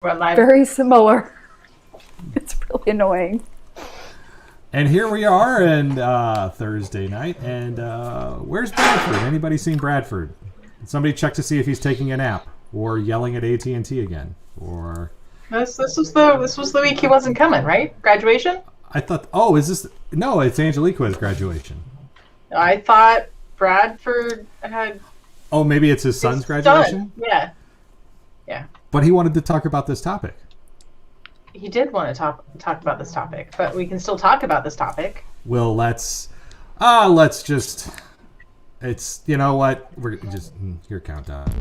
Run live. Very similar. It's really annoying. And here we are, and Thursday night, and where's Bradford? Anybody seen Bradford? Somebody check to see if he's taking a nap or yelling at AT&T again, or This was the week he wasn't coming, right? Graduation. I thought, oh, is this? No, it's Angeliqua's graduation. I thought Bradford had. Oh, maybe it's his son's graduation. Yeah. But he wanted to talk about this topic. He did want to talk about this topic, but we can still talk about this topic. Well, let's just. It's, you know what? We're just your countdown.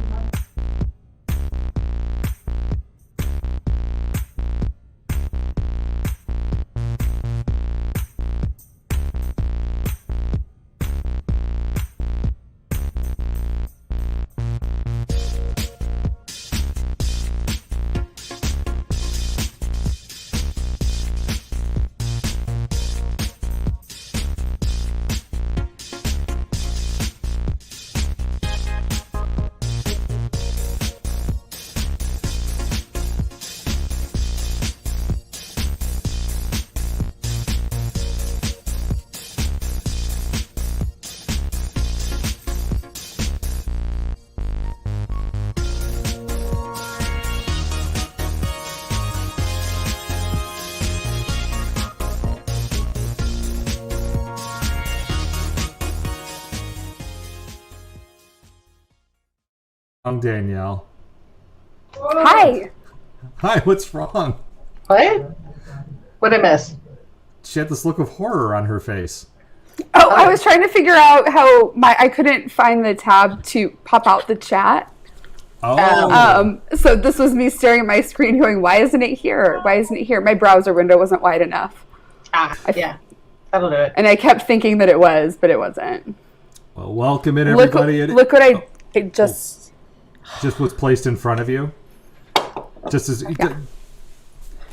Danielle. Hi. Hi, what's wrong? What? What'd I miss? She had this look of horror on her face. Oh, I was trying to figure out how I couldn't find the tab to pop out the chat. Oh. So this was me staring at my screen going, why isn't it here? Why isn't it here? My browser window wasn't wide enough. Yeah. That'll do it. And I kept thinking that it was, but it wasn't. Well, welcome in, everybody. Look what I just what's placed in front of you. Just as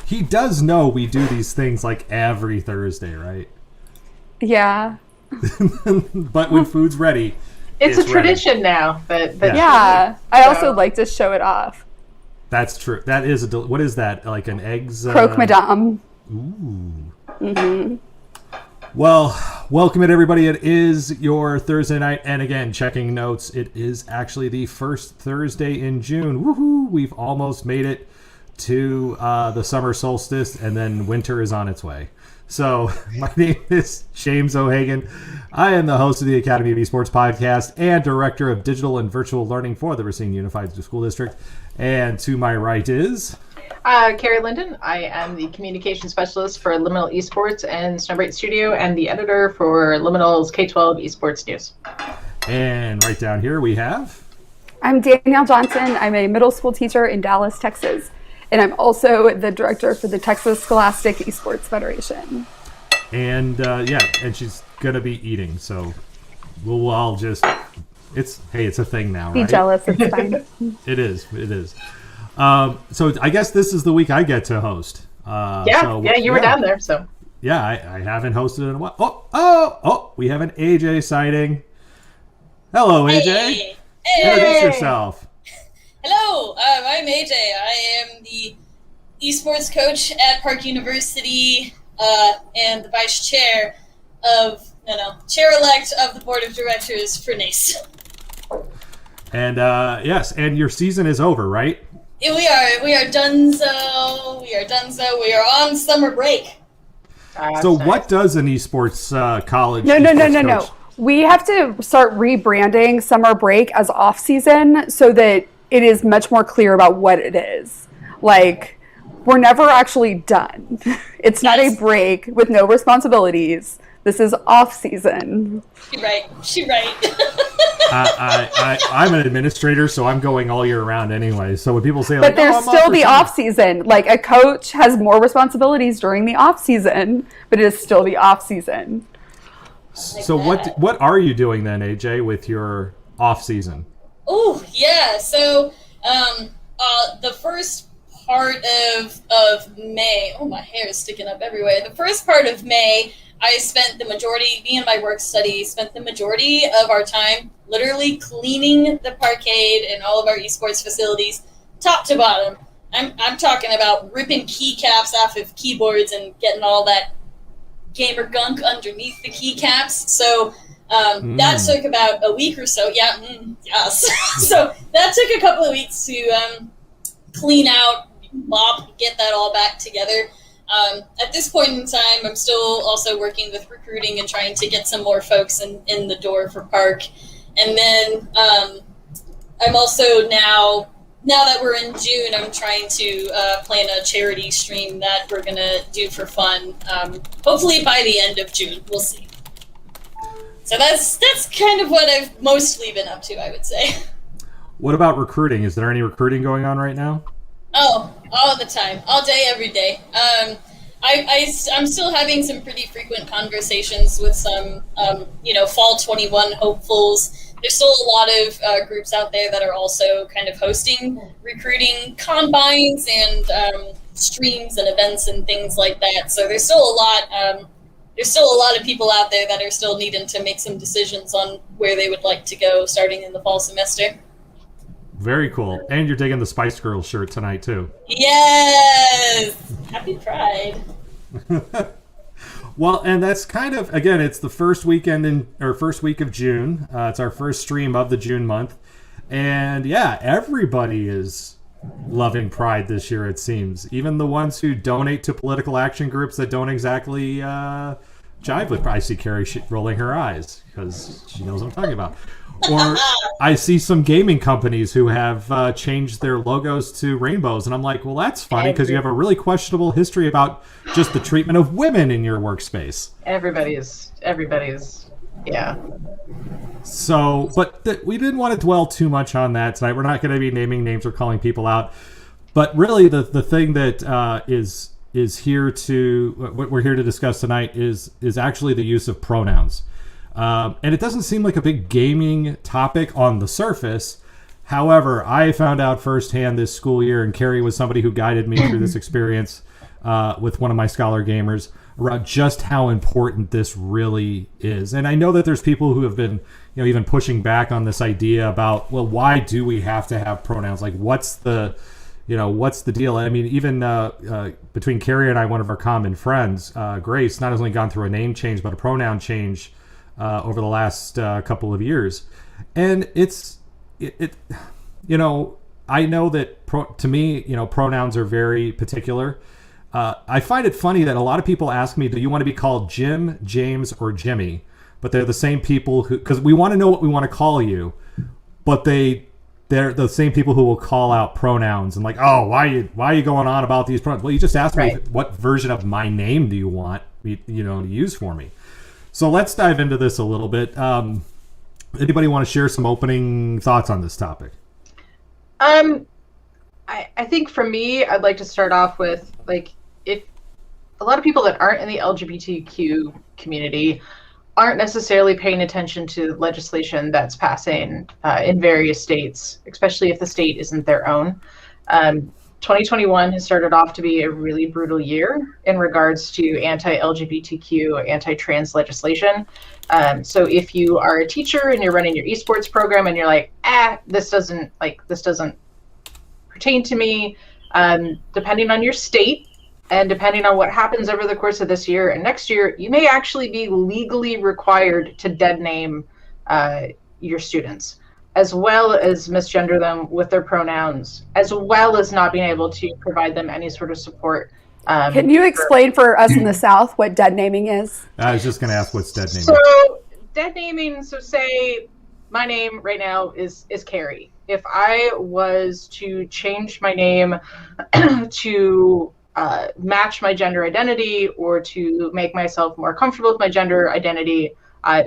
he does know we do these things like every Thursday, right? Yeah. But when food's ready, It's a tradition now. Yeah. I also like to show it off. That's true. That is what is that? Like an eggs? Croque madame. Ooh. Mm-hmm. Well, welcome in, everybody. It is your Thursday night, and again, checking notes, it is actually the first Thursday in June. Woohoo! We've almost made it to the summer solstice, and then winter is on its way. So, my name is James O'Hagan. I am the host of the Academy of Esports podcast and director of digital and virtual learning for the Racine Unified School District. And to my right is... Carrie Linden. I am the communication specialist for Liminal Esports and Snowbright Studio and the editor for Liminal's K-12 Esports News. And right down here we have... I'm Danielle Johnson. I'm a middle school teacher in Dallas, Texas. And I'm also the director for the Texas Scholastic Esports Federation. And and she's going to be eating, so we'll all just... It's a thing now, right? Be jealous, it's fine. It is. So I guess this is the week I get to host. You were down there, so. Yeah, I haven't hosted in a while. Oh, we have an AJ sighting. Hello, AJ. Hey. Introduce yourself. Hello, I'm AJ. I am the esports coach at Park University and the vice chair chair-elect of the board of directors for NACE. And yes, and your season is over, right? Yeah, we are donezo. We are on summer break. So what does an esports college? No. We have to start rebranding summer break as off season so that it is much more clear about what it is. Like, we're never actually done. It's not a break with no responsibilities. This is off season. She right. I'm an administrator, so I'm going all year round anyway. So when people say, but there's still the off season. Like, a coach has more responsibilities during the off season, but it is still the off season. So what are you doing then, AJ, with your off season? Oh yeah. So the first part of May. Oh, my hair is sticking up everywhere. The first part of May, I spent the majority, me and my work study, spent the majority of our time literally cleaning the parkade and all of our esports facilities, top to bottom. I'm talking about ripping keycaps off of keyboards and getting all that gamer gunk underneath the keycaps. So that took about a week or so. Yeah, yes. So that took a couple of weeks to clean out, mop, get that all back together. At this point in time, I'm still also working with recruiting and trying to get some more folks in the door for Park. And then I'm also now that we're in June, I'm trying to plan a charity stream that we're going to do for fun. Hopefully by the end of June. We'll see. So that's kind of what I've mostly been up to, I would say. What about recruiting? Is there any recruiting going on right now? Oh, all the time, all day, every day. I'm still having some pretty frequent conversations with some, Fall 21 hopefuls. There's still a lot of groups out there that are also kind of hosting recruiting combines and streams and events and things like that. So there's still a lot. There's still a lot of people out there that are still needing to make some decisions on where they would like to go starting in the fall semester. Very cool. And you're digging the Spice Girls shirt tonight, too. Yes! Happy Pride. Well, and that's kind of, again, it's the first week of June. It's our first stream of the June month. And yeah, everybody is loving Pride this year, it seems. Even the ones who donate to political action groups that don't exactly jive with Pride. I see Carrie rolling her eyes because she knows what I'm talking about. Or I see some gaming companies who have changed their logos to rainbows, and I'm like, well, that's funny because you have a really questionable history about just the treatment of women in your workspace. Everybody's, yeah. So, but we didn't want to dwell too much on that tonight. We're not going to be naming names or calling people out. But really, the thing that is here to what we're here to discuss tonight is actually the use of pronouns. And it doesn't seem like a big gaming topic on the surface. However, I found out firsthand this school year, and Carrie was somebody who guided me through this experience with one of my scholar gamers, around just how important this really is. And I know that there's people who have been, even pushing back on this idea about, well, why do we have to have pronouns? Like, what's the deal? I mean, even between Carrie and I, one of our common friends, Grace, not only gone through a name change, but a pronoun change over the last couple of years. And I know that to me, pronouns are very particular. I find it funny that a lot of people ask me, do you want to be called Jim, James, or Jimmy? But they're the same people because we want to know what we want to call you, but they're the same people who will call out pronouns and like, oh, why are you going on about these pronouns? Well, you just asked me what version of my name do you want to use for me. So let's dive into this a little bit. Anybody want to share some opening thoughts on this topic? I think for me, I'd like to start off with, like, if a lot of people that aren't in the LGBTQ community aren't necessarily paying attention to legislation that's passing in various states, especially if the state isn't their own. 2021 has started off to be a really brutal year in regards to anti-LGBTQ, anti-trans legislation. So if you are a teacher and you're running your esports program and you're like, this doesn't pertain to me, depending on your state and depending on what happens over the course of this year and next year, you may actually be legally required to dead name your students, as well as misgender them with their pronouns, as well as not being able to provide them any sort of support. Can you explain for us in the South what dead naming is? I was just going to ask what's dead naming. So dead naming, so say my name right now is Carrie. If I was to change my name to match my gender identity or to make myself more comfortable with my gender identity,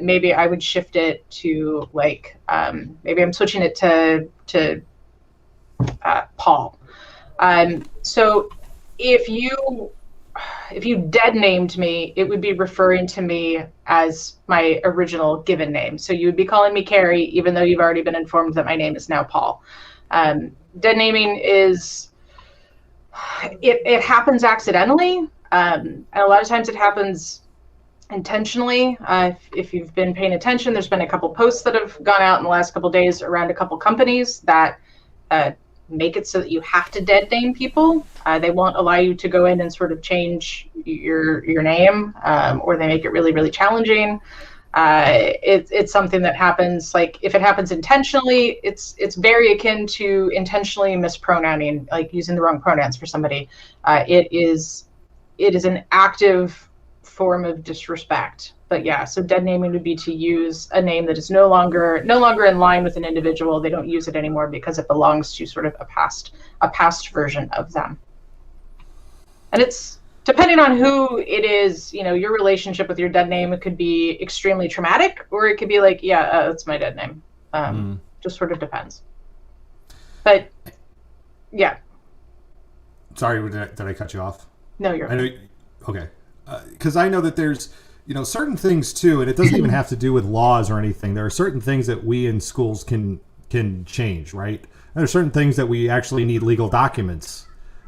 maybe I would shift it to maybe I'm switching it to Paul. So if you dead named me, it would be referring to me as my original given name. So you would be calling me Carrie, even though you've already been informed that my name is now Paul. Dead naming is, it happens accidentally, and a lot of times it happens intentionally. If you've been paying attention, there's been a couple posts that have gone out in the last couple days around a couple companies that make it so that you have to dead name people. They won't allow you to go in and sort of change your name, or they make it really, really challenging. It's something that happens, like if it happens intentionally, it's very akin to intentionally mispronouncing, like using the wrong pronouns for somebody. It is an active form of disrespect. But yeah, so dead naming would be to use a name that is no longer in line with an individual. They don't use it anymore because it belongs to sort of a past version of them. And it's depending on who it is, your relationship with your dead name, it could be extremely traumatic, or it could be like, yeah, that's my dead name. Just sort of depends. But yeah. Sorry, did I cut you off? No, you're right. Okay. Because I know that there's, certain things too, and it doesn't even have to do with laws or anything. There are certain things that we in schools can change, right? There are certain things that we actually need legal documents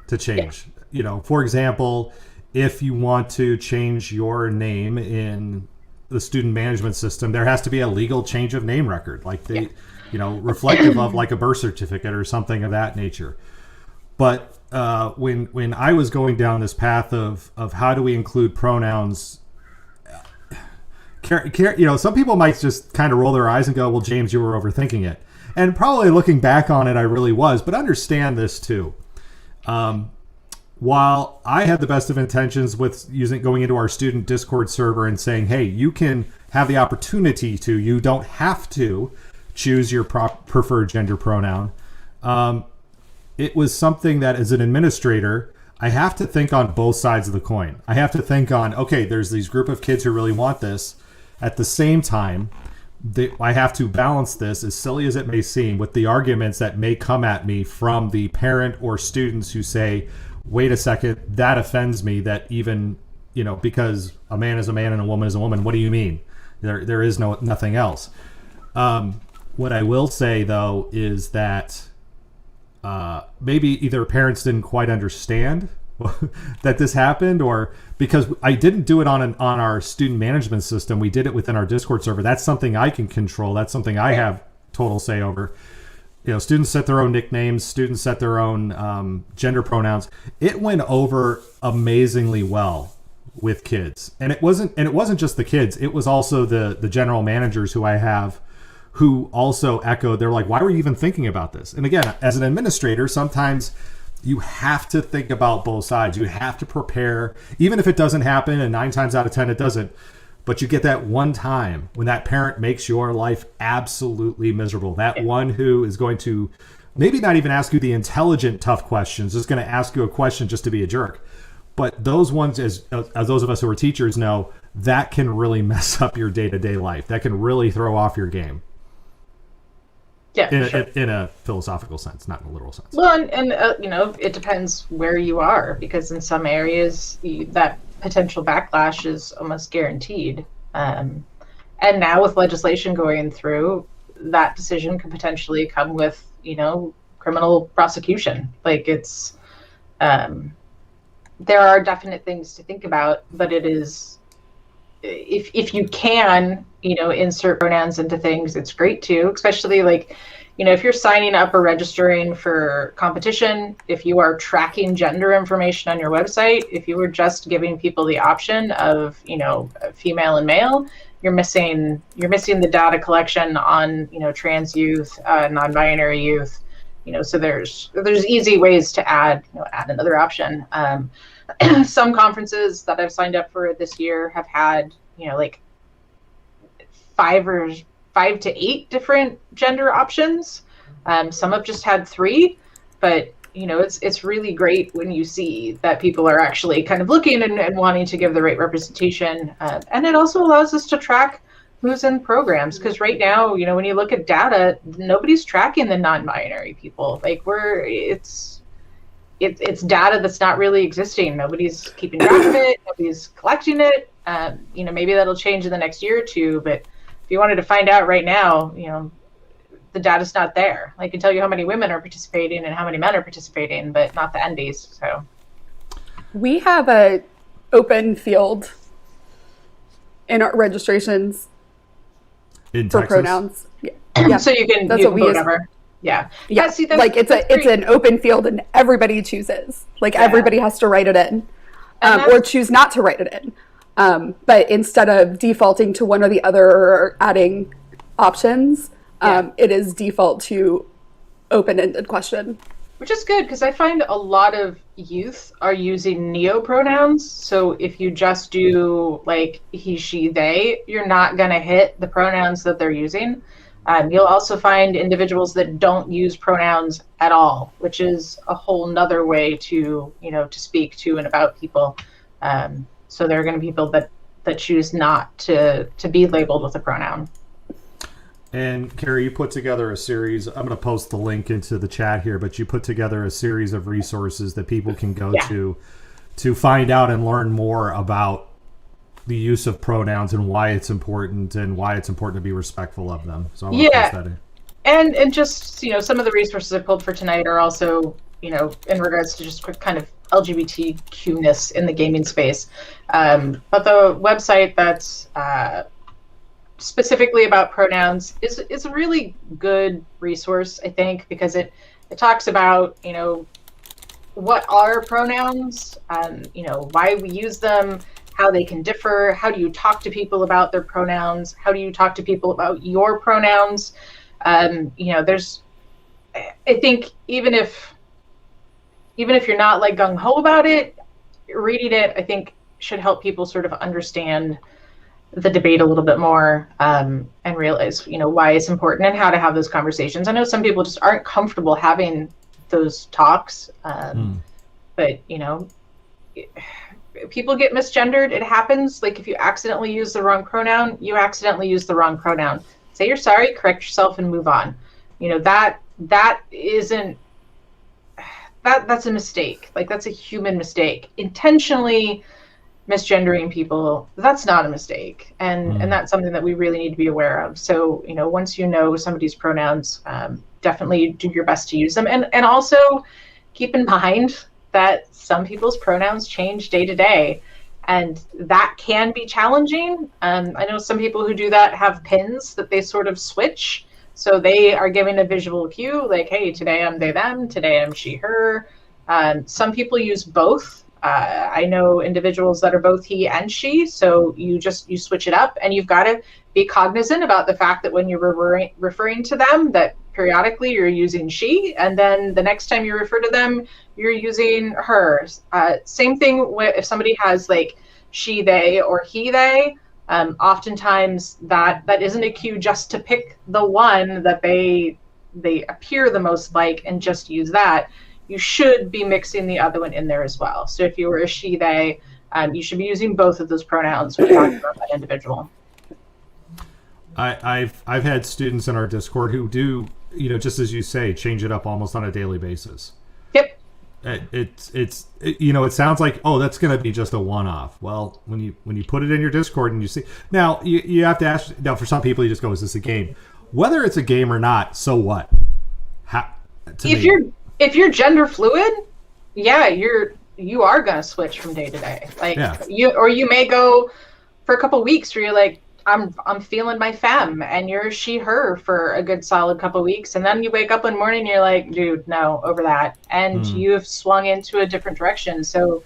to change. Yeah. For example, if you want to change your name in the student management system, there has to be a legal change of name record, like reflective of like a birth certificate or something of that nature. But when I was going down this path of how do we include pronouns, some people might just kind of roll their eyes and go, well, James, you were overthinking it. And probably looking back on it, I really was. But understand this too. While I had the best of intentions with going into our student Discord server and saying, hey, you can have the opportunity to, you don't have to choose your preferred gender pronoun. It was something that as an administrator, I have to think on both sides of the coin. I have to think on, okay, there's these group of kids who really want this. At the same time, I have to balance this, as silly as it may seem, with the arguments that may come at me from the parent or students who say, wait a second, that offends me, that even, because a man is a man and a woman is a woman, what do you mean? There is nothing else. What I will say, though, is that maybe either parents didn't quite understand that this happened, or because I didn't do it on our student management system, we did it within our Discord server. That's something I can control. That's something I have total say over. Students set their own nicknames. Students set their own gender pronouns. It went over amazingly well with kids, and it wasn't just the kids. It was also the general managers who I have, who also echoed. They're like, "Why were you even thinking about this?" And again, as an administrator, sometimes you have to think about both sides. You have to prepare, even if it doesn't happen, and 9 times out of 10 it doesn't. But you get that one time when that parent makes your life absolutely miserable. That one who is going to maybe not even ask you the intelligent, tough questions, just going to ask you a question just to be a jerk. But those ones, as those of us who are teachers know, that can really mess up your day-to-day life. That can really throw off your game. Yeah, in a philosophical sense, not in a literal sense. Well, and it depends where you are, because in some areas that potential backlash is almost guaranteed. And now with legislation going through, that decision could potentially come with, criminal prosecution. Like it's, there are definite things to think about, but it is, if you can, insert pronouns into things, it's great too, especially like, if you're signing up or registering for competition, if you are tracking gender information on your website, if you were just giving people the option of, female and male, you're missing the data collection on, trans youth, non-binary youth, so there's easy ways to add another option. Some conferences that I've signed up for this year have had, like 5 to 8 different gender options. Some have just had 3, but it's really great when you see that people are actually kind of looking and wanting to give the right representation. And it also allows us to track who's in programs, because right now, when you look at data, nobody's tracking the non-binary people. Like it's data that's not really existing. Nobody's keeping track of it. Nobody's collecting it. Maybe that'll change in the next year or two, but if you wanted to find out right now, the data's not there. I can tell you how many women are participating and how many men are participating, but not the NDs. So we have a open field in our registrations in for Texas? pronouns. Yeah. So you can That's do what we use. whatever. Yeah. Yeah. See, like it's an open field and everybody chooses. Like everybody has to write it in, or choose not to write it in. But instead of defaulting to one or the other or adding options, it is default to open-ended question. Which is good, because I find a lot of youth are using neo-pronouns. So if you just do like he, she, they, you're not going to hit the pronouns that they're using. You'll also find individuals that don't use pronouns at all, which is a whole nother way to, to speak to and about people. So there are going to be people that choose not to be labeled with a pronoun. And Carrie, you put together a series. I'm going to post the link into the chat here, but you put together a series of resources that people can go to find out and learn more about the use of pronouns and why it's important to be respectful of them. So I want to post that in. And just, some of the resources I pulled for tonight are also, in regards to just quick kind of LGBTQ-ness in the gaming space. But the website that's specifically about pronouns is a really good resource, I think, because it talks about, what are pronouns, why we use them, how they can differ, how do you talk to people about their pronouns, how do you talk to people about your pronouns. There's, I think, even if you're not like gung-ho about it, reading it, I think, should help people sort of understand the debate a little bit more, and realize, why it's important and how to have those conversations. I know some people just aren't comfortable having those talks, but, people get misgendered. It happens. Like if you accidentally use the wrong pronoun, you accidentally use the wrong pronoun. Say you're sorry, correct yourself, and move on. That isn't, that's a mistake. Like that's a human mistake. Intentionally misgendering people, that's not a mistake, and that's something that we really need to be aware of. So once you know somebody's pronouns, definitely do your best to use them, and also keep in mind that some people's pronouns change day to day, and that can be challenging. I know some people who do that have pins that they sort of switch, so they are giving a visual cue like, hey, today I'm they them, today I'm she her. Some people use both. I know individuals that are both he and she, so you switch it up, and you've got to be cognizant about the fact that when you're referring to them, that periodically you're using she, and then the next time you refer to them, you're using her. Same thing if somebody has like she, they, or he, they. Oftentimes that isn't a cue just to pick the one that they appear the most like and just use that. You should be mixing the other one in there as well. So if you were a she, they, you should be using both of those pronouns when talking about that individual. I've had students in our Discord who do, just as you say, change it up almost on a daily basis. Yep. It sounds like, oh, that's going to be just a one-off. Well, when you put it in your Discord and you see, now you have to ask. Now, for some people, you just go, is this a game? Whether it's a game or not, so what? If you're gender fluid, yeah, you are gonna switch from day to day. Like you may go for a couple weeks where you're like, I'm feeling my femme, and you're she her for a good solid couple weeks, and then you wake up one morning and you're like, dude, no, over that, and you've swung into a different direction. So,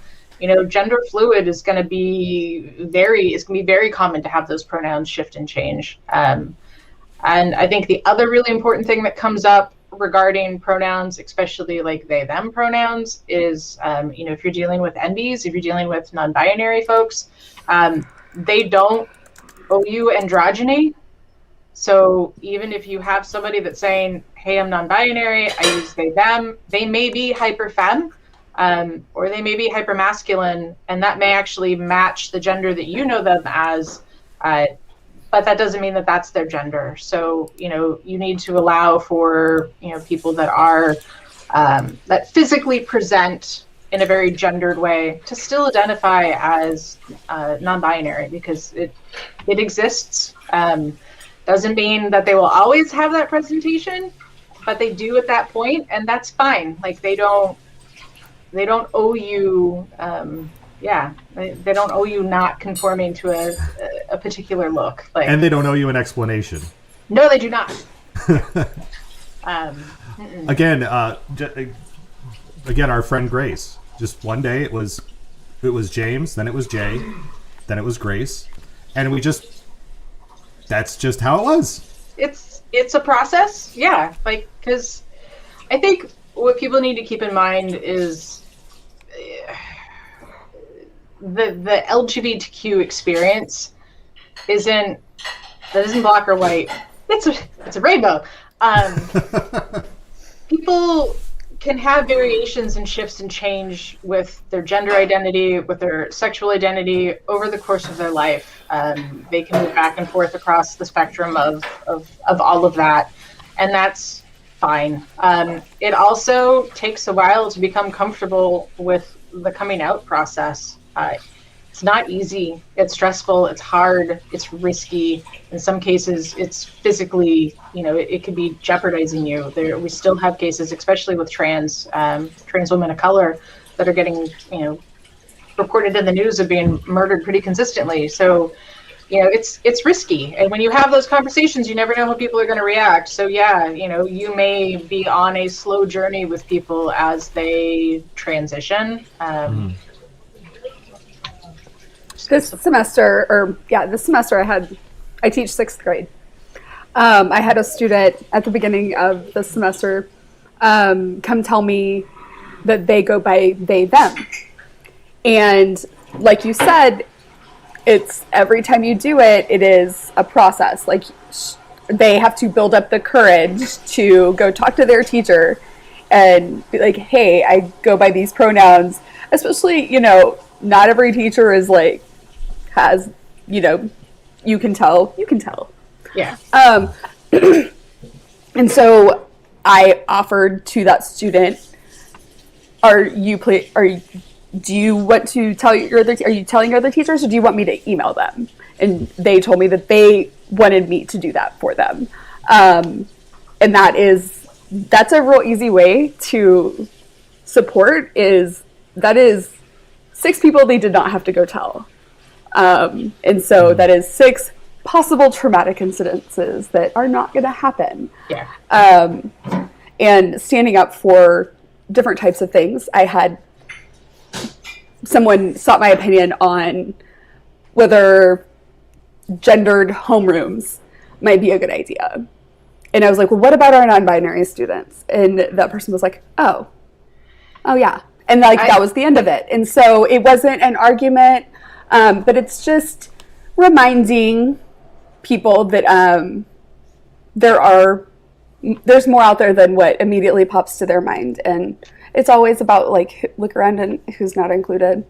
gender fluid is gonna be very common to have those pronouns shift and change. And I think the other really important thing that comes up regarding pronouns, especially like they them pronouns, is if you're dealing with NBs, if you're dealing with non-binary folks, they don't owe you androgyny. So even if you have somebody that's saying, hey, I'm non-binary, I use they them, they may be hyperfemme, or they may be hypermasculine, and that may actually match the gender that you know them as, but that doesn't mean that that's their gender. So, you need to allow for, people that are, that physically present in a very gendered way to still identify as non-binary, because it exists. Doesn't mean that they will always have that presentation, but they do at that point, and that's fine. Like they don't owe you, they don't owe you not conforming to a particular look. Like, and they don't owe you an explanation. No, they do not. Again, again, our friend Grace. Just one day it was James, then it was Jay, then it was Grace, and that's just how it was. It's a process, yeah. Like, because I think what people need to keep in mind is the LGBTQ experience isn't black or white. It's a rainbow. People can have variations and shifts and change with their gender identity, with their sexual identity over the course of their life. They can move back and forth across the spectrum of all of that, and that's fine. It also takes a while to become comfortable with the coming out process. It's not easy. It's stressful. It's hard. It's risky. In some cases, it's physically, it could be jeopardizing you. We still have cases, especially with trans women of color, that are getting, reported in the news of being murdered pretty consistently. So, it's risky. And when you have those conversations, you never know how people are going to react. So yeah, you may be on a slow journey with people as they transition. This semester I teach 6th grade. I had a student at the beginning of the semester come tell me that they go by they, them. And like you said, it's every time you do it, it is a process. Like they have to build up the courage to go talk to their teacher and be like, hey, I go by these pronouns. Especially, not every teacher is like, has, you can tell. Yeah. And so I offered to that student, do you want to tell are you telling your other teachers, or do you want me to email them? And they told me that they wanted me to do that for them. And that's a real easy way to support that is 6 people they did not have to go tell. And so that is 6 possible traumatic incidences that are not going to happen. Yeah. And standing up for different types of things. I had someone sought my opinion on whether gendered homerooms might be a good idea. And I was like, well, what about our non-binary students? And that person was like, oh yeah. And that was the end of it. And so it wasn't an argument, but it's just reminding people that there's more out there than what immediately pops to their mind. And it's always about look around and who's not included.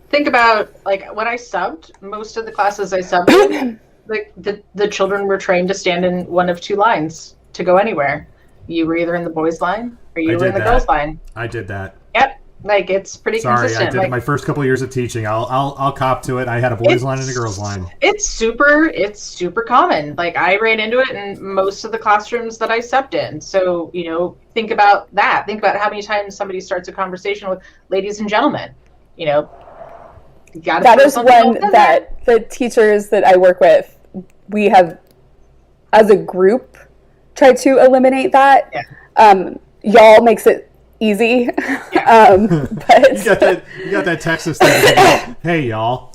Think about when I subbed, most of the classes I subbed in, the children were trained to stand in one of 2 lines to go anywhere. You were either in the boys line or you were in the girls line. I did that. Yep. It's pretty consistent. Sorry, I did it my first couple of years of teaching. I'll cop to it. I had a boys line and a girls line. It's super common. I ran into it in most of the classrooms that I subbed in. So, think about that. Think about how many times somebody starts a conversation with ladies and gentlemen. That is one that the teachers that I work with, we have, as a group, tried to eliminate that. Yeah. Y'all makes it easy. Yeah. But you got that Texas thing. Hey, y'all.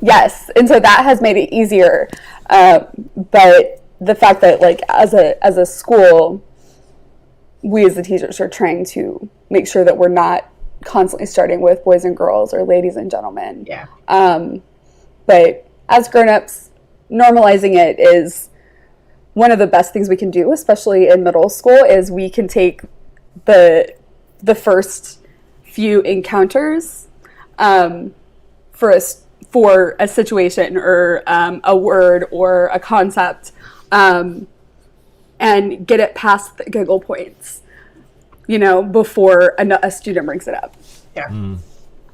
Yes, and so that has made it easier. But the fact that as a school, we as the teachers are trying to make sure that we're not constantly starting with boys and girls or ladies and gentlemen. Yeah. But as grown-ups, normalizing it is one of the best things we can do, especially in middle school, is we can take the first few encounters for a situation or a word or a concept and get it past the giggle points, before a student brings it up. Yeah.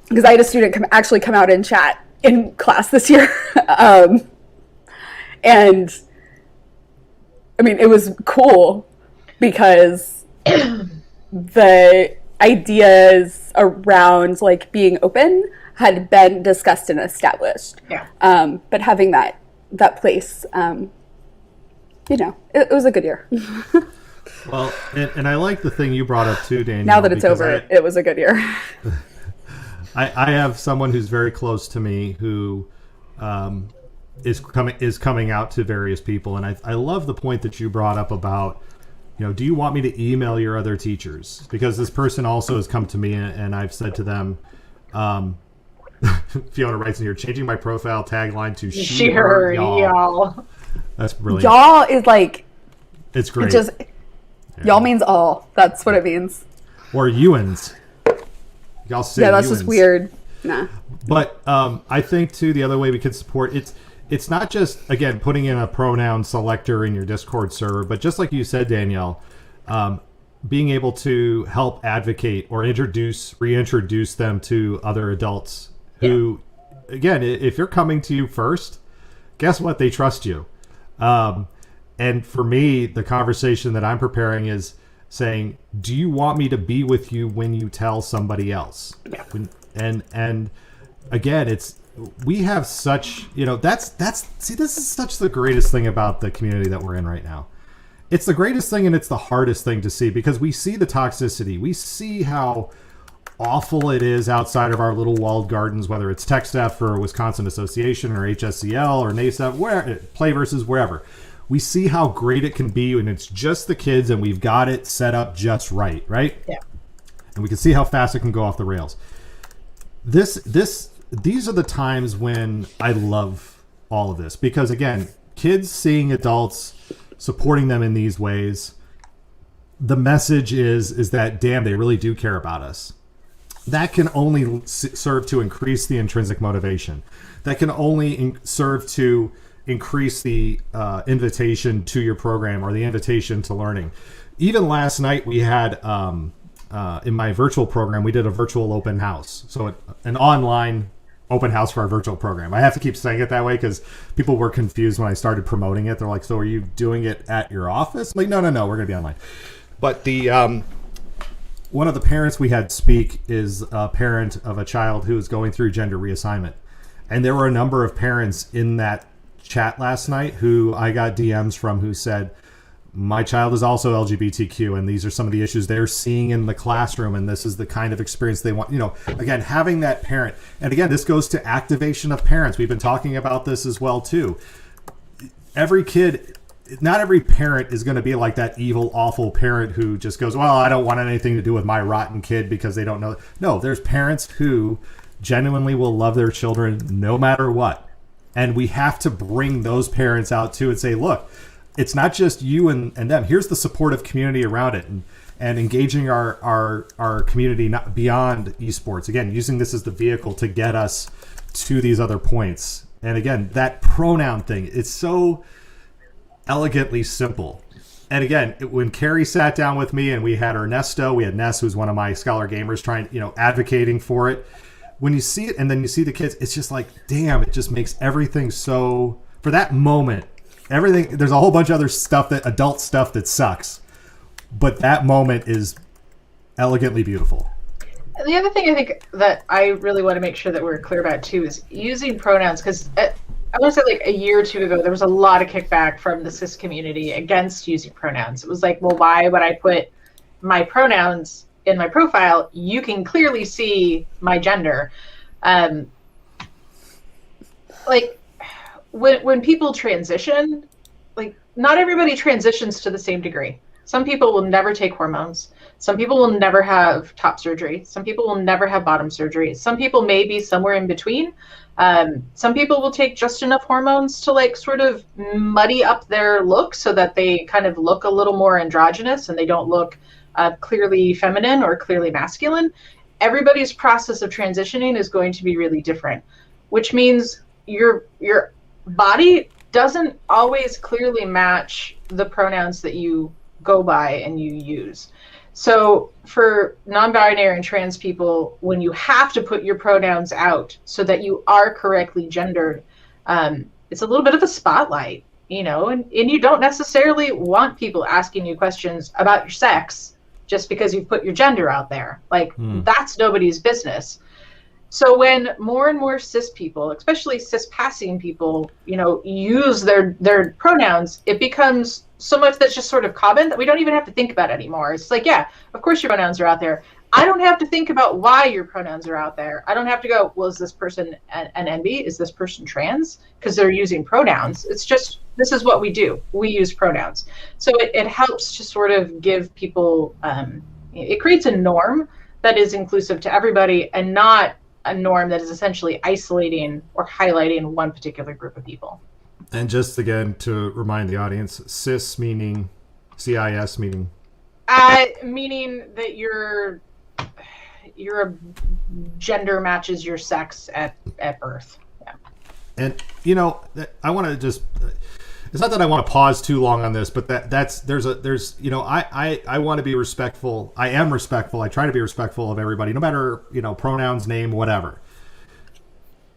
Because I had a student come out and chat in class this year. And I mean, it was cool because the ideas around being open had been discussed and established. Yeah. But having that place, it was a good year. Well, and I like the thing you brought up too, Daniel. Now that it's over, it was a good year. I have someone who's very close to me who is coming out to various people, and I love the point that you brought up about, do you want me to email your other teachers? Because this person also has come to me, and I've said to them, Fiona writes in here, changing my profile tagline to she, her, y'all. That's brilliant. Y'all is like, it's great. Y'all means all. That's what it means. Or Ewans. Y'all say that's Ewans. Just weird. Nah. But I think too, the other way we could support it's not just, again, putting in a pronoun selector in your Discord server, but just like you said, Danielle, being able to help advocate or reintroduce them to other adults who, again, if you're coming to you first, guess what? They trust you. And for me, the conversation that I'm preparing is saying, do you want me to be with you when you tell somebody else? Yeah. And again, we have such, this is such the greatest thing about the community that we're in right now. It's the greatest thing, and it's the hardest thing to see, because we see the toxicity. We see how awful it is outside of our little walled gardens, whether it's TechStep or Wisconsin Association or HSCL or NASEP, Play Versus, wherever. We see how great it can be when it's just the kids and we've got it set up just right? Yeah. And we can see how fast it can go off the rails. These are the times when I love all of this, because again, kids seeing adults supporting them in these ways, the message is that, damn, they really do care about us. That can only serve to increase the intrinsic motivation. That can only serve to increase the invitation to your program or the invitation to learning. Even last night we had in my virtual program, we did a virtual open house. So an online open house for our virtual program. I have to keep saying it that way because people were confused when I started promoting it. They're like, so are you doing it at your office? I'm like, no, we're going to be online. But the one of the parents we had speak is a parent of a child who is going through gender reassignment. And there were a number of parents in that chat last night who I got DMs from who said, my child is also LGBTQ, and these are some of the issues they're seeing in the classroom, and this is the kind of experience they want. Again, having that parent, and again, this goes to activation of parents. We've been talking about this as well too. Every kid, not every parent is going to be like that evil, awful parent who just goes, well, I don't want anything to do with my rotten kid because they don't know. No, there's parents who genuinely will love their children no matter what. And we have to bring those parents out too and say, look, it's not just you and them. Here's the supportive community around it, and engaging our community not beyond esports. Again, using this as the vehicle to get us to these other points. And again, that pronoun thing, it's so elegantly simple. And again, when Carrie sat down with me and we had Ernesto, we had Ness, who's one of my scholar gamers, advocating for it. When you see it and then you see the kids, it's just like, damn, it just makes everything so, for that moment, everything, there's a whole bunch of other stuff, adult stuff that sucks. But that moment is elegantly beautiful. The other thing I think that I really want to make sure that we're clear about too is using pronouns, because I want to say like a year or two ago, there was a lot of kickback from the cis community against using pronouns. It was like, well, why would I put my pronouns in my profile? You can clearly see my gender. Like when people transition, like not everybody transitions to the same degree. Some people will never take hormones. Some people will never have top surgery. Some people will never have bottom surgery. Some people may be somewhere in between. Some people will take just enough hormones to like sort of muddy up their look so that they kind of look a little more androgynous and they don't look clearly feminine or clearly masculine. Everybody's process of transitioning is going to be really different, which means your body doesn't always clearly match the pronouns that you go by and you use. So for non-binary and trans people, when you have to put your pronouns out so that you are correctly gendered, it's a little bit of a spotlight, and you don't necessarily want people asking you questions about your sex just because you've put your gender out there. Like, that's nobody's business. So when more and more cis people, especially cis passing people, use their pronouns, it becomes so much that's just sort of common that we don't even have to think about it anymore. It's like, yeah, of course your pronouns are out there. I don't have to think about why your pronouns are out there. I don't have to go, well, is this person an NB? Is this person trans? Because they're using pronouns. It's just, this is what we do. We use pronouns. So it helps to sort of give people, it creates a norm that is inclusive to everybody and not a norm that is essentially isolating or highlighting one particular group of people. And just again to remind the audience, cis meaning CIS meaning meaning that your gender matches your sex at birth. Yeah. And I want to just, it's not that I want to pause too long on this, but I want to be respectful. I am respectful. I try to be respectful of everybody, no matter, pronouns, name, whatever.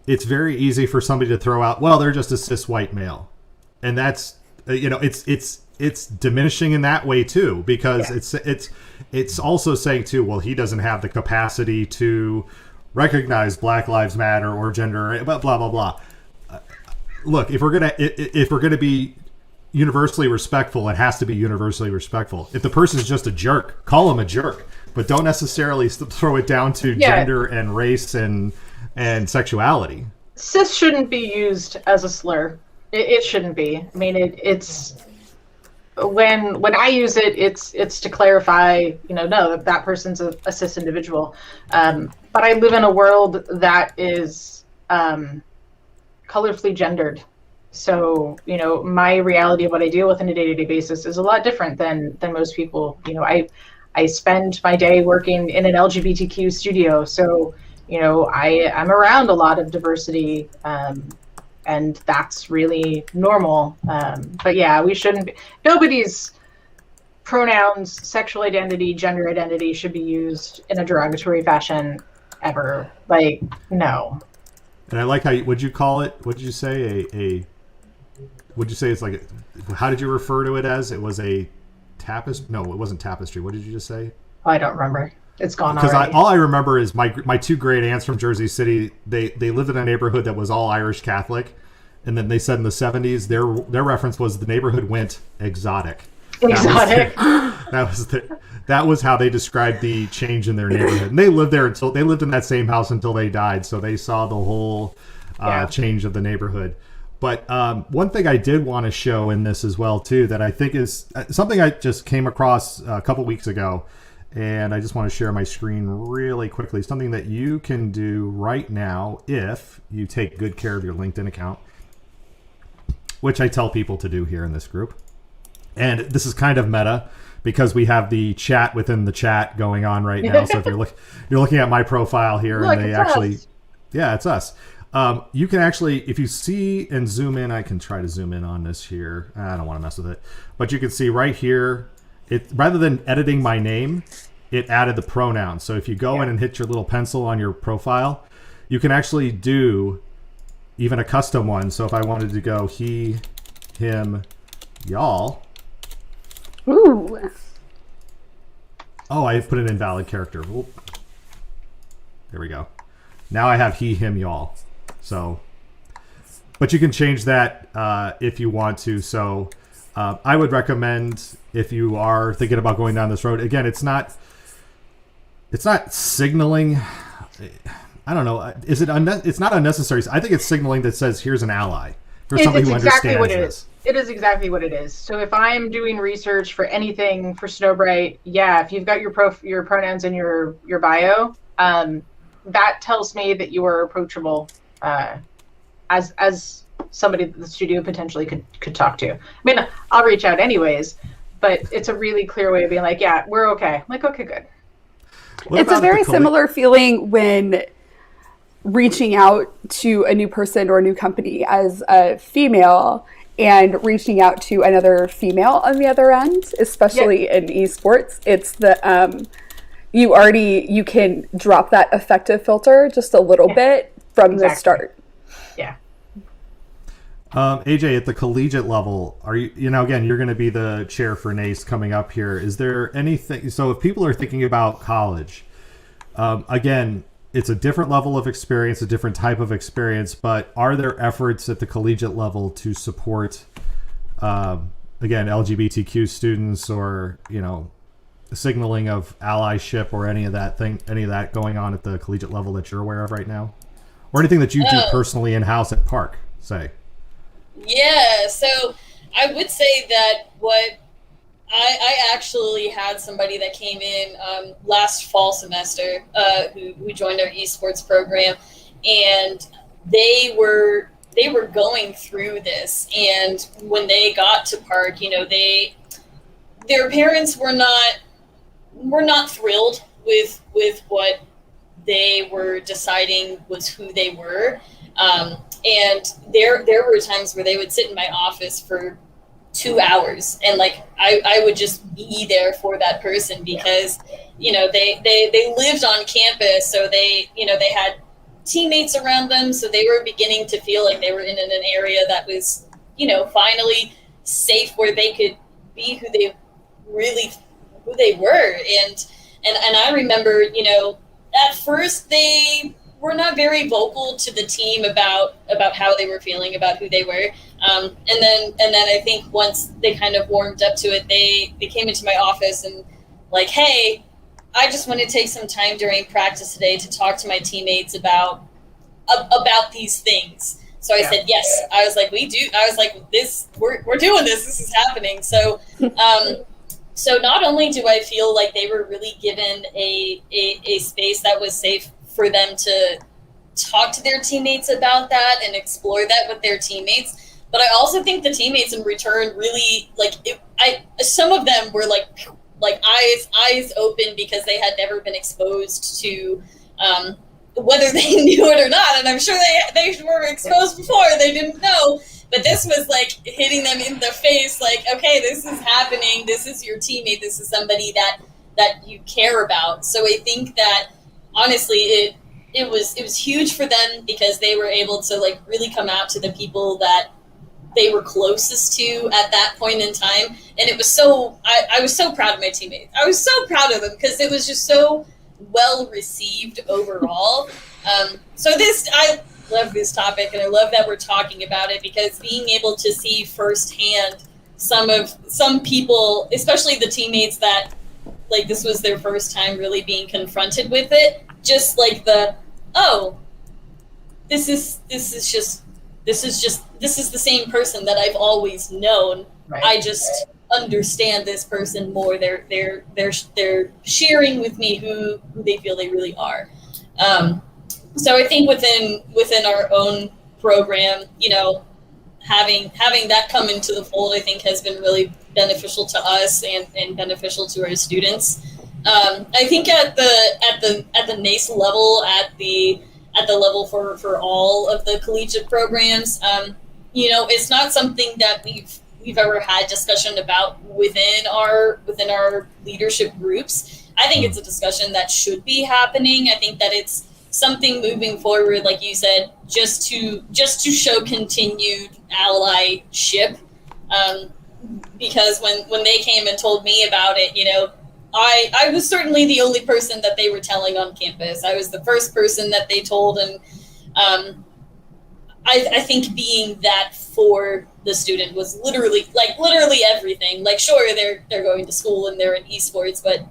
It's very easy for somebody to throw out, well, they're just a cis white male. And that's, it's diminishing in that way too, because it's also saying too, well, he doesn't have the capacity to recognize Black Lives Matter or gender, blah, blah, blah. Look, if we're gonna be universally respectful, it has to be universally respectful. If the person's just a jerk, call him a jerk, but don't necessarily throw it down to gender and race and sexuality. Cis shouldn't be used as a slur. It shouldn't be. I mean, it's when I use it, it's to clarify, no, that person's a cis individual. But I live in a world that is colorfully gendered. So, my reality of what I deal with on a day-to-day basis is a lot different than most people. I spend my day working in an LGBTQ studio. So, I'm around a lot of diversity, and that's really normal. But yeah, we shouldn't be, nobody's pronouns, sexual identity, gender identity should be used in a derogatory fashion ever. Like, no. And I like how would you call it? What did you say? Would you say it's like? How did you refer to it as? It was a tapestry? No, it wasn't tapestry. What did you just say? Oh, I don't remember. It's gone because already. All I remember is my two great aunts from Jersey City. They lived in a neighborhood that was all Irish Catholic, and then they said in the 70s their reference was the neighborhood went exotic. Exotic. That was how they described the change in their neighborhood. And they lived in that same house until they died, so they saw the whole change of the neighborhood. But one thing I did want to show in this as well too, that I think is something I just came across a couple weeks ago, and I just want to share my screen really quickly. Something that you can do right now if you take good care of your LinkedIn account, which I tell people to do here in this group. And this is kind of meta because we have the chat within the chat going on right now. So if you're looking at my profile here, look, and they actually, it's us. You can actually, if you see and zoom in, I can try to zoom in on this here. I don't want to mess with it, but you can see right here, it rather than editing my name, it added the pronouns. So if you go in and hit your little pencil on your profile, you can actually do even a custom one. So if I wanted to go he, him, y'all. Ooh. Oh, I put an invalid character. Oop. There we go. Now I have he, him, y'all. So, but you can change that if you want to. So I would recommend, if you are thinking about going down this road, again, it's not signaling. I don't know. Is it? It's not unnecessary. I think it's signaling that says, "Here's an ally." There's somebody who exactly understands what it this. is. It is exactly what it is. So if I'm doing research for anything for Snowbright, if you've got your pronouns in your bio, that tells me that you are approachable as somebody that the studio potentially could talk to. I mean, I'll reach out anyways, but it's a really clear way of being like, yeah, we're okay. I'm like, okay, good. It's a very similar feeling when reaching out to a new person or a new company as a female and reaching out to another female on the other end, especially in esports. It's the you can drop that effective filter just a little bit from the start. Yeah. AJ, at the collegiate level, are you again, you're going to be the chair for NACE coming up here. Is there anything, so if people are thinking about college, again, it's a different level of experience, a different type of experience, but are there efforts at the collegiate level to support, again, LGBTQ students, or, signaling of allyship, or any of that going on at the collegiate level that you're aware of right now? Or anything that you do personally in-house at Park, say? Yeah, so I would say that what I actually had somebody that came in last fall semester who joined our esports program, and they were going through this, and when they got to Park, their parents were not thrilled with what they were deciding was who they were, and there were times where they would sit in my office for 2 hours, and I would just be there for that person, because they lived on campus, so they had teammates around them, so they were beginning to feel like they were in an area that was finally safe, where they could be who they were. And I remember at first they were not very vocal to the team about how they were feeling about who they were. And then I think once they kind of warmed up to it, they came into my office and hey, I just want to take some time during practice today to talk to my teammates about these things. So I said, yes. I was like, we do. I was like, we're doing this. This is happening. So, so not only do I feel like they were really given a space that was safe for them to talk to their teammates about that and explore that with their teammates, but I also think the teammates in return really some of them were eyes open, because they had never been exposed to whether they knew it or not, and I'm sure they were exposed before, they didn't know, but this was hitting them in the face, okay, this is happening, this is your teammate, this is somebody that you care about. So I think that honestly it was huge for them, because they were able to really come out to the people that they were closest to at that point in time. And it was so I was so proud of my teammates. I was so proud of them, because it was just so well received overall. So I love this topic, and I love that we're talking about it, because being able to see firsthand some people, especially the teammates that this was their first time really being confronted with it, just this is the same person that I've always known. Right. I just understand this person more. They're sharing with me who they feel they really are. So I think within our own program, having that come into the fold, I think has been really beneficial to us and beneficial to our students. I think at the NACE level, at the level for all of the collegiate programs, it's not something that we've ever had discussion about within our leadership groups. I think it's a discussion that should be happening. I think that it's something moving forward, like you said, just to show continued allyship. Because when they came and told me about it, I was certainly the only person that they were telling on campus. I was the first person that they told, and I think being that for the student was literally everything. Sure, they're going to school and they're in esports, but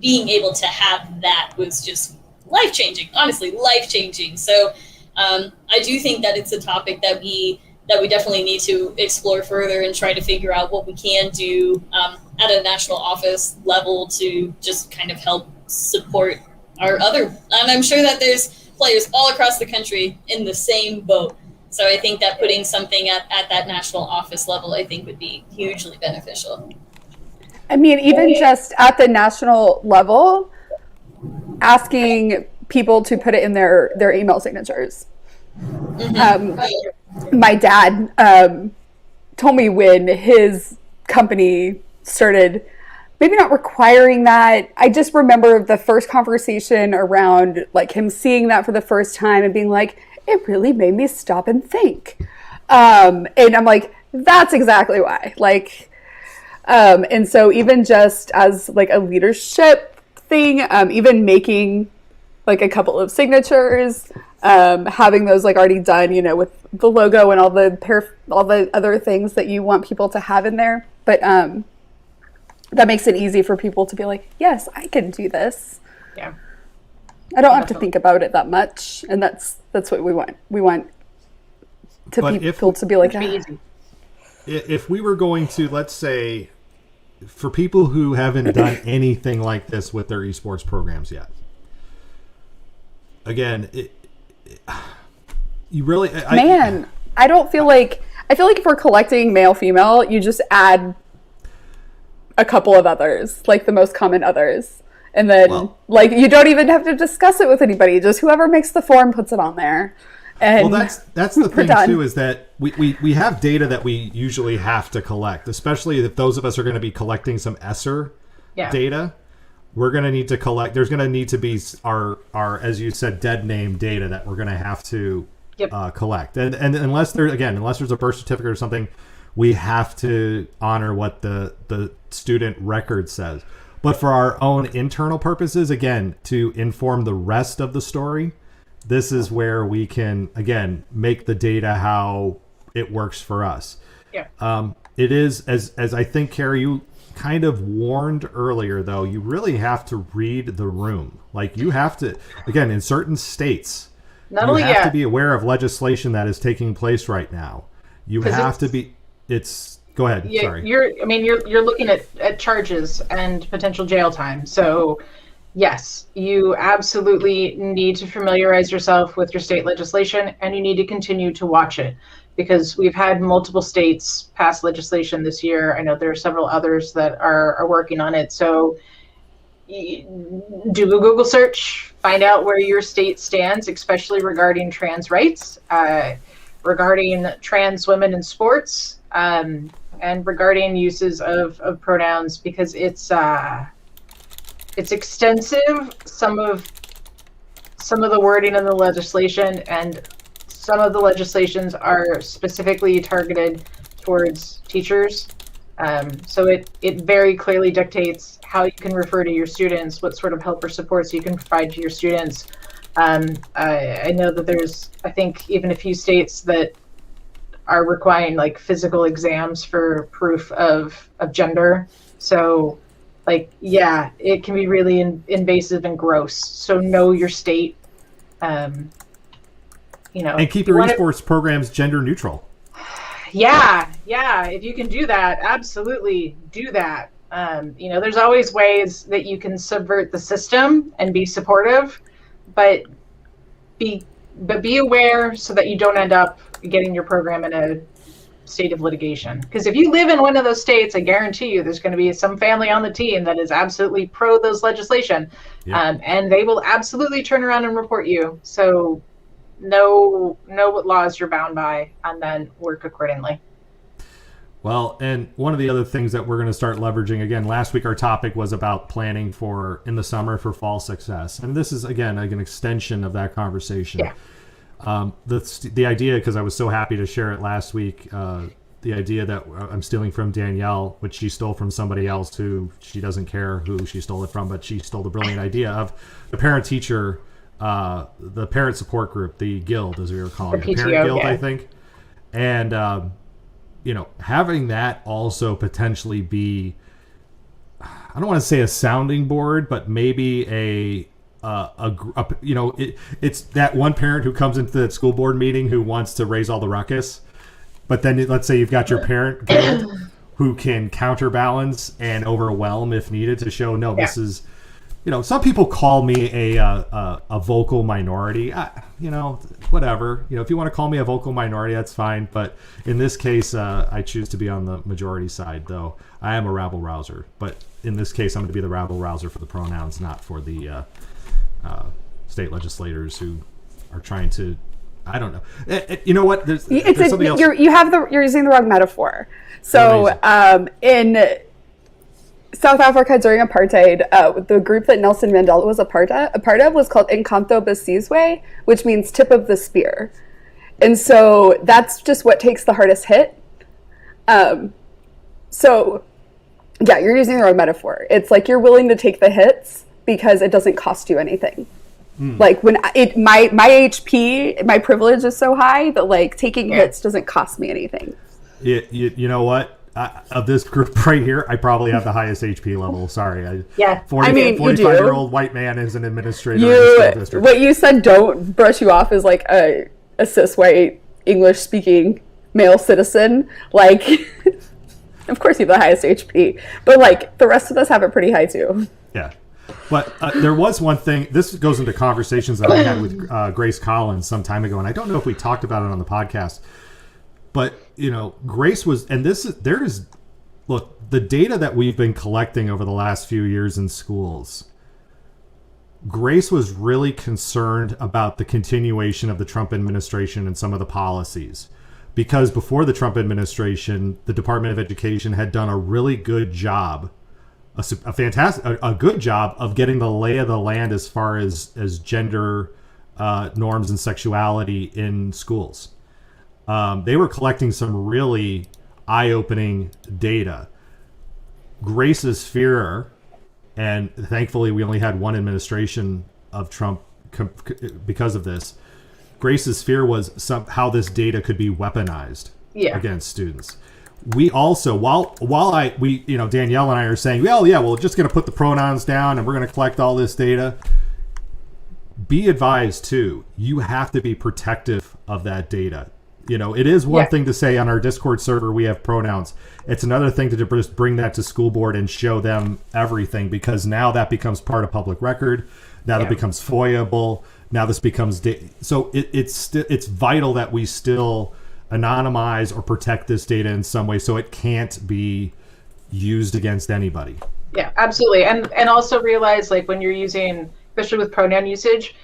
being able to have that was just life-changing, honestly, life-changing. So I do think that it's a topic that we definitely need to explore further and try to figure out what we can do at a national office level to just kind of help support our other. And I'm sure that there's players all across the country in the same boat. So I think that putting something at that national office level, I think, would be hugely beneficial. I mean, even just at the national level, asking people to put it in their email signatures. Mm-hmm. My dad told me when his company started, maybe not requiring that. I just remember the first conversation around him seeing that for the first time and being like, it really made me stop and think. And I'm like, that's exactly why. And so even just as a leadership thing, even making like a couple of signatures, having those like already done, you know, with the logo and all the other things that you want people to have in there. But that makes it easy for people to be like, yes, I can do this. Yeah. I don't have to think about it that much, and that's what we want. We want people to be like, easy. If we were going to, let's say, for people who haven't done anything like this with their esports programs yet, again, you really, I don't feel like, I feel like if we're collecting male, female, you just add a couple of others, like the most common others. And then, like, you don't even have to discuss it with anybody. Just whoever makes the form puts it on there. And well, that's the thing, too, is that we have data that we usually have to collect, especially if those of us are going to be collecting some ESSER data. We're going to need to collect. There's going to need to be our, as you said, dead name data that we're going to have to collect. And unless there's a birth certificate or something, we have to honor what the student record says. But for our own internal purposes, again, to inform the rest of the story, this is where we can, again, make the data how it works for us. Yeah. It is, as I think, Carrie, you kind of warned earlier, though, you really have to read the room. Like, you have to, again, in certain states, you have to be aware of legislation that is taking place right now. You have to be, go ahead. Yeah, sorry. You're looking at charges and potential jail time. So, yes, you absolutely need to familiarize yourself with your state legislation, and you need to continue to watch it, because we've had multiple states pass legislation this year. I know there are several others that are working on it. So, do a Google search, find out where your state stands, especially regarding trans rights, regarding trans women in sports. And regarding uses of pronouns, because it's extensive, some of the wording in the legislation, and some of the legislations are specifically targeted towards teachers. So it very clearly dictates how you can refer to your students, what sort of help or supports you can provide to your students. I know that there's, I think, even a few states that are requiring like physical exams for proof of gender. So, like, yeah, it can be really invasive and gross. So know your state. And keep your esports programs gender neutral. Yeah. If you can do that, absolutely do that. There's always ways that you can subvert the system and be supportive, but be aware so that you don't end up getting your program in a state of litigation. Because if you live in one of those states, I guarantee you there's going to be some family on the team that is absolutely pro those legislation. Yeah. And they will absolutely turn around and report you. So know what laws you're bound by, and then work accordingly. Well, and one of the other things that we're going to start leveraging, again, last week our topic was about planning in the summer for fall success. And this is, again, like an extension of that conversation. Yeah. The idea, because I was so happy to share it last week, the idea that I'm stealing from Danielle, which she stole from somebody else who she doesn't care who she stole it from, but she stole the brilliant idea of the parent-teacher, the parent support group, the guild, as we were calling it, the parent guild, I think. And, having that also potentially be, I don't want to say a sounding board, but maybe it's that one parent who comes into the school board meeting who wants to raise all the ruckus, but then let's say you've got your parent guild who can counterbalance and overwhelm if needed to show, this is, some people call me a vocal minority, whatever, if you want to call me a vocal minority, that's fine. But in this case, I choose to be on the majority side, though I am a rabble rouser. But in this case, I'm going to be the rabble rouser for the pronouns, not for the state legislators who are trying to, I don't know. You know what? There's something else. You're using the wrong metaphor. So in South Africa during apartheid, the group that Nelson Mandela was a part of was called Encanto Besizwe, which means tip of the spear. And so that's just what takes the hardest hit. So you're using the wrong metaphor. It's like you're willing to take the hits because it doesn't cost you anything. Like when my HP, my privilege is so high that like taking hits doesn't cost me anything. You know what? Of this group right here, I probably have the highest HP level. Sorry. 45-year-old white man is an administrator in the school district. What you said don't brush you off as like a cis white English speaking male citizen. Like, of course you have the highest HP, but like the rest of us have it pretty high too. Yeah. But there was one thing, this goes into conversations that I had with Grace Collins some time ago, and I don't know if we talked about it on the podcast, but, you know, Grace was, and look, the data that we've been collecting over the last few years in schools, Grace was really concerned about the continuation of the Trump administration and some of the policies. Because before the Trump administration, the Department of Education had done a really good job, a good job of getting the lay of the land as far as gender norms and sexuality in schools. They were collecting some really eye-opening data. Grace's fear, and thankfully we only had one administration of Trump because of this, Grace's fear was how this data could be weaponized against students. We also, Danielle and I are saying, well, yeah, we're just going to put the pronouns down and we're going to collect all this data. Be advised too, you have to be protective of that data. You know, it is one thing to say on our Discord server we have pronouns. It's another thing to just bring that to school board and show them everything, because now that becomes part of public record. Now that becomes FOIA-able. Now this becomes so it's vital that we still anonymize or protect this data in some way so it can't be used against anybody. Yeah, absolutely. And also realize, like, when you're using, especially with pronoun usage,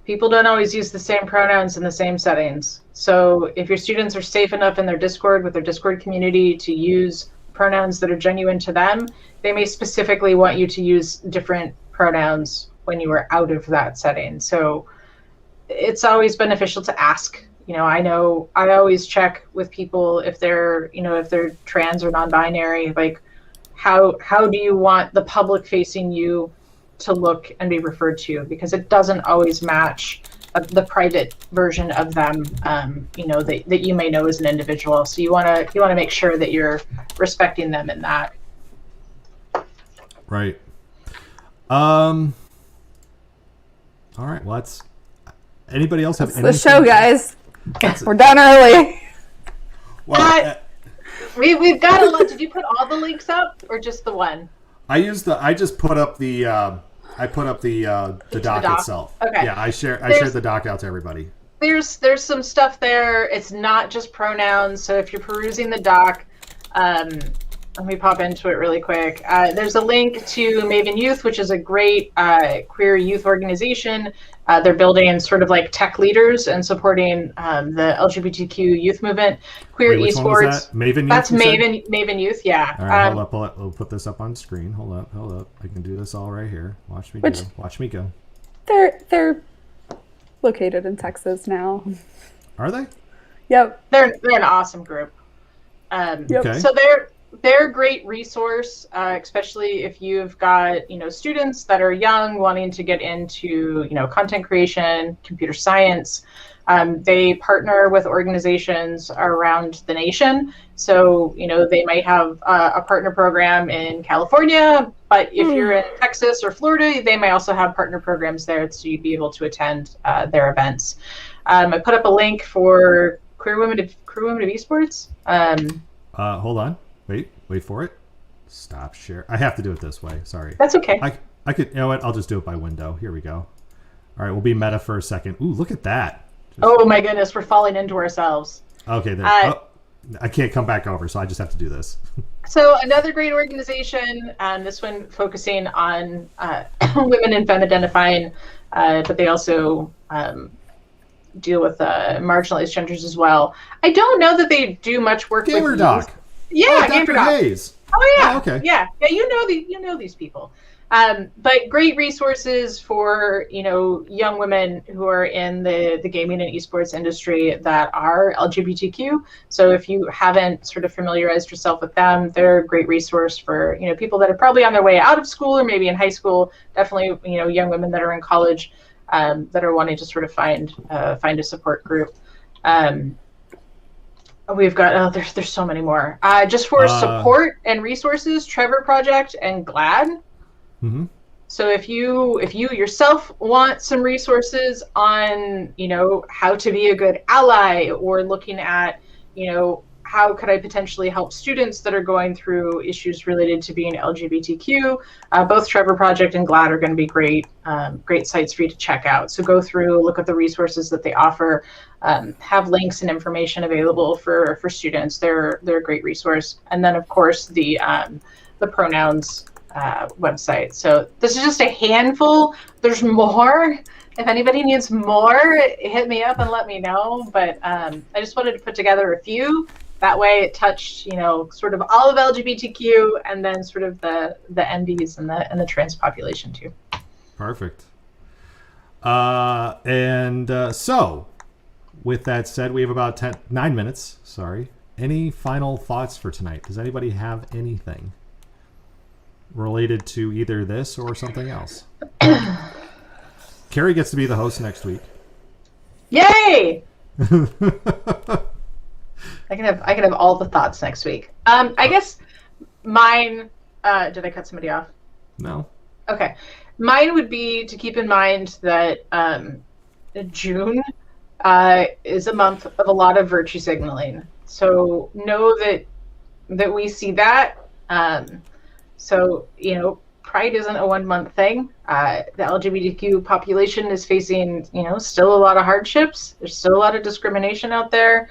people don't always use the same pronouns in the same settings. So if your students are safe enough in their Discord with their Discord community to use pronouns that are genuine to them, they may specifically want you to use different pronouns when you are out of that setting. So it's always beneficial to ask. You know I always check with people if they're trans or non-binary, like how do you want the public facing you to look and be referred to, because it doesn't always match the private version of them, that you may know as an individual. So you want to make sure that you're respecting them in that. Right. All right. Well, anybody else have anything? The show, guys. We're done early. Well, we've got a lot. Did you put all the links up or just the one? I just put up the doc itself. Okay. Yeah, I shared the doc out to everybody. There's some stuff there. It's not just pronouns. So if you're perusing the doc, let me pop into it really quick. There's a link to Maven Youth, which is a great queer youth organization. They're building sort of like tech leaders and supporting the LGBTQ youth movement. Queer Esports. Maven Youth? That's Maven Youth, yeah. All right, hold up. We'll put this up on screen. Hold up. I can do this all right here. Watch me go. They're located in Texas now. Are they? Yep. They're an awesome group. Okay. So they're a great resource, especially if you've got students that are young wanting to get into content creation, computer science. They partner with organizations around the nation. So they might have a partner program in California, but if you're in Texas or Florida, they may also have partner programs there, so you'd be able to attend their events. I put up a link for Queer Women of Esports. Hold on. Wait for it. Stop share. I have to do it this way. Sorry. That's okay. I could, you know what? I'll just do it by window. Here we go. All right, we'll be meta for a second. Ooh, look at that. Oh my goodness, we're falling into ourselves. Okay, there. I can't come back over, so I just have to do this. So another great organization, this one focusing on women and femme identifying, but they also deal with marginalized genders as well. I don't know that they do much work Gamer with Doc. Yeah, Dr. Hayes. Oh yeah. Oh, okay. Yeah. You know these people. But great resources for young women who are in the gaming and esports industry that are LGBTQ. So if you haven't sort of familiarized yourself with them, they're a great resource for people that are probably on their way out of school or maybe in high school. Definitely young women that are in college. that are wanting to sort of find a support group. We've got there's so many more. Just for support and resources, Trevor Project and GLAD. Mm-hmm. So if you yourself want some resources on, how to be a good ally, or looking at, how could I potentially help students that are going through issues related to being LGBTQ, both Trevor Project and GLAD are going to be great sites for you to check out. So go through, look at the resources that they offer, have links and information available for students. They're a great resource. And then, of course, the pronouns website. So this is just a handful. There's more. If anybody needs more, hit me up and let me know. But I just wanted to put together a few. That way it touched, sort of all of LGBTQ, and then sort of the NBs and the trans population too. Perfect. So with that said, we have about 9 minutes. Sorry. Any final thoughts for tonight? Does anybody have anything related to either this or something else? Carrie gets to be the host next week. Yay! I can have all the thoughts next week. I guess mine. Did I cut somebody off? No. Okay. Mine would be to keep in mind that June is a month of a lot of virtue signaling. So know that we see that. So Pride isn't a 1 month thing. The LGBTQ population is facing still a lot of hardships. There's still a lot of discrimination out there.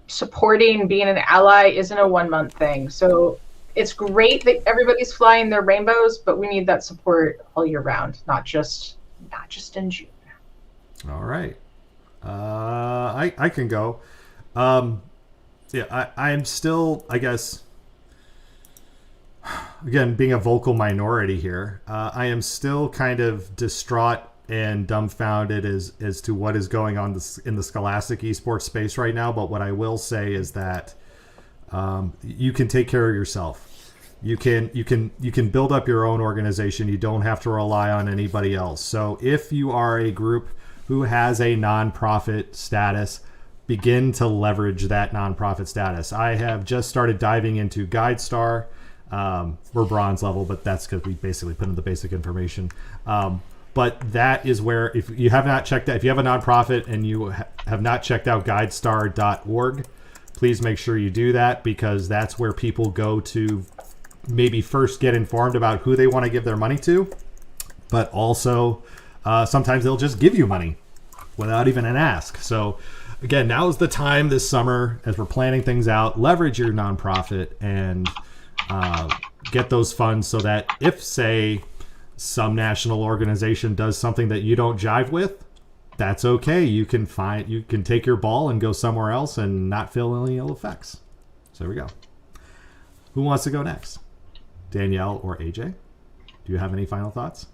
Supporting, being an ally isn't a 1 month thing. So it's great that everybody's flying their rainbows, but we need that support all year round, not just in June. All right. I can go. I'm still, I guess, again, being a vocal minority here, I am still kind of distraught and dumbfounded as to what is going on in the scholastic esports space right now. But what I will say is that you can take care of yourself. You can build up your own organization. You don't have to rely on anybody else. So if you are a group who has a nonprofit status, begin to leverage that nonprofit status. I have just started diving into GuideStar. We're bronze level, but that's because we basically put in the basic information. But that is where, if you have not checked out, if you have a nonprofit and you have not checked out guidestar.org, please make sure you do that, because that's where people go to maybe first get informed about who they want to give their money to, but also sometimes they'll just give you money without even an ask. So again, now is the time this summer, as we're planning things out, leverage your nonprofit and get those funds, so that if, say, some national organization does something that you don't jive with, that's okay. You can take your ball and go somewhere else and not feel any ill effects. So there we go. Who wants to go next? Danielle or AJ? Do you have any final thoughts?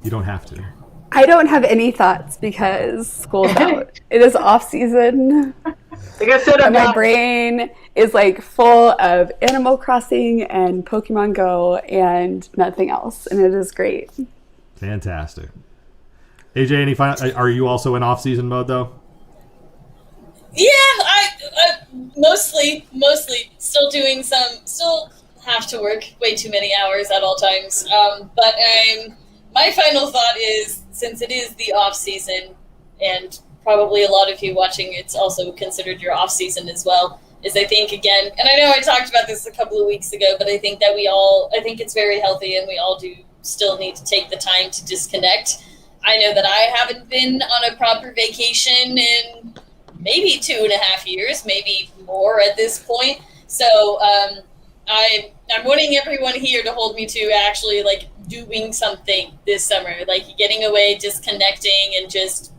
You don't have to. I don't have any thoughts because school's out. It is off season. Like I said, and my brain is like full of Animal Crossing and Pokemon Go and nothing else, and it is great. Fantastic. AJ, any final? Are you also in off-season mode though? Yeah, I mostly still doing still have to work way too many hours at all times. But my final thought is, since it is the off season, and probably a lot of you watching, it's also considered your off season as well, is I think, again, and I know I talked about this a couple of weeks ago, but I think that I think it's very healthy, and we all do still need to take the time to disconnect. I know that I haven't been on a proper vacation in maybe 2.5 years, maybe more at this point. So I'm wanting everyone here to hold me to actually like doing something this summer, like getting away, disconnecting, and just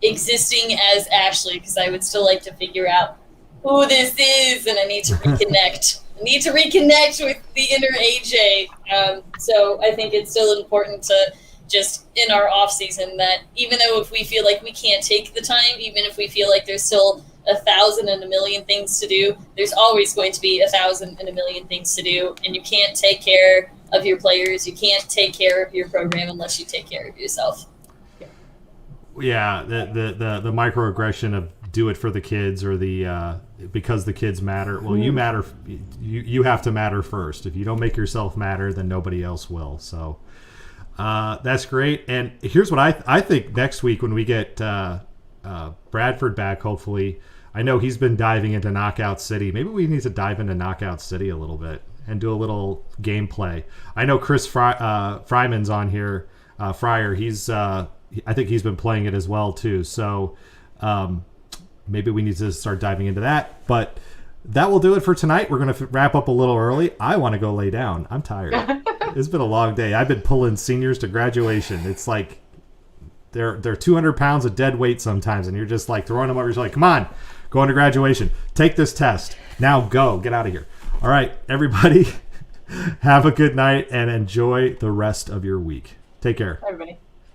existing as Ashley, because I would still like to figure out who this is, and I need to reconnect. I need to reconnect with the inner AJ. So I think it's still important to just in our off season that even though if we feel like we can't take the time, even if we feel like there's still 1,000 and a million things to do. There's always going to be 1,000 and a million things to do, and you can't take care of your players. You can't take care of your program unless you take care of yourself. Yeah, the microaggression of do it for the kids, or the because the kids matter. Well, you matter. You have to matter first. If you don't make yourself matter, then nobody else will. So that's great. And here's what I think next week when we get Bradford back, hopefully. I know he's been diving into Knockout City. Maybe we need to dive into Knockout City a little bit and do a little gameplay. I know Chris Fryman's on here. Fryer, I think he's been playing it as well too. So maybe we need to start diving into that. But that will do it for tonight. We're going to wrap up a little early. I want to go lay down. I'm tired. It's been a long day. I've been pulling seniors to graduation. It's like they're 200 pounds of dead weight sometimes, and you're just like throwing them over. You're like, come on, go into graduation. Take this test. Now go. Get out of here. All right, everybody, have a good night and enjoy the rest of your week. Take care. Everybody.